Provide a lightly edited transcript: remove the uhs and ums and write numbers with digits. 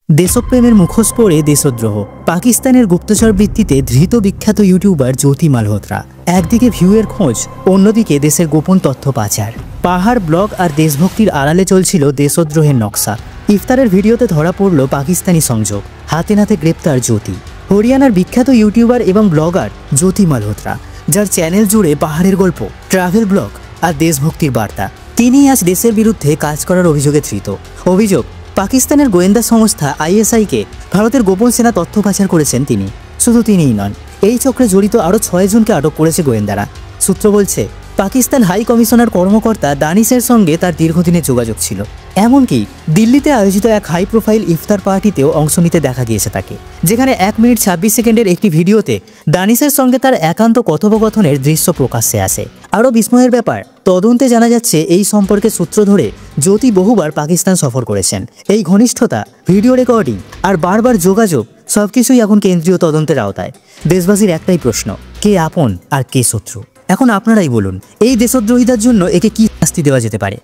দেশপ্রেমের মুখোশ পরে দেশদ্রোহ। পাকিস্তানের গুপ্তচর বৃত্তিতে ধৃত বিখ্যাত ইউটিউবার জ্যোতি মালহোত্রা। একদিকে ভিউয়ের খোঁজ, অন্যদিকে দেশের গোপন তথ্য পাচার। পাহাড় ব্লগ আর দেশভক্তির আড়ালে চলছিল দেশদ্রোহের নকশা। ইফতারের ভিডিওতে ধরা পড়ল পাকিস্তানি সংযোগ, হাতে নাতে গ্রেপ্তার জ্যোতি। হরিয়ানার বিখ্যাত ইউটিউবার এবং ব্লগার জ্যোতি মালহোত্রা, যার চ্যানেল জুড়ে পাহাড়ের গল্প, ট্রাভেল ব্লগ আর দেশভক্তির বার্তা। তিনি আজ দেশের বিরুদ্ধে কাজ করার অভিযোগে ধৃত। অভিযোগ, পাকিস্তানের গোয়েন্দা সংস্থা আইএসআইকে ভারতের গোপন সেনা তথ্য পাচার করেছেন তিনি। শুধু তিনিই নন, এই চক্রে জড়িত আরও 6 জনকে আটক করেছে গোয়েন্দারা। সূত্র বলছে, পাকিস্তান হাই কমিশনার কর্মকর্তা দানিশের সঙ্গে তার দীর্ঘদিনের যোগাযোগ ছিল। এমনকি দিল্লিতে আয়োজিত এক হাই প্রোফাইল ইফতার পার্টিতেও অংশ নিতে দেখা গিয়েছে তাকে, যেখানে 1 মিনিট 26 সেকেন্ডের একটি ভিডিওতে দানিশের সঙ্গে তার একান্ত কথোপকথনের দৃশ্য প্রকাশ্যে আসে। আরও বিস্ময়ের ব্যাপার, তদন্তে জানা যাচ্ছে এই সম্পর্কে সূত্র ধরে জ্যোতি বহুবার পাকিস্তান সফর করেছেন। এই ঘনিষ্ঠতা, ভিডিও রেকর্ডিং আর বারবার যোগাযোগ সবকিছুই এখন কেন্দ্রীয় তদন্তের আওতায়। দেশবাসীর একটাই প্রশ্ন, কে আপন আর কে শত্রু? এখন আপনারাই বলুন, এই দেশদ্রোহিতার জন্য একে কি শাস্তি দেওয়া যেতে পারে?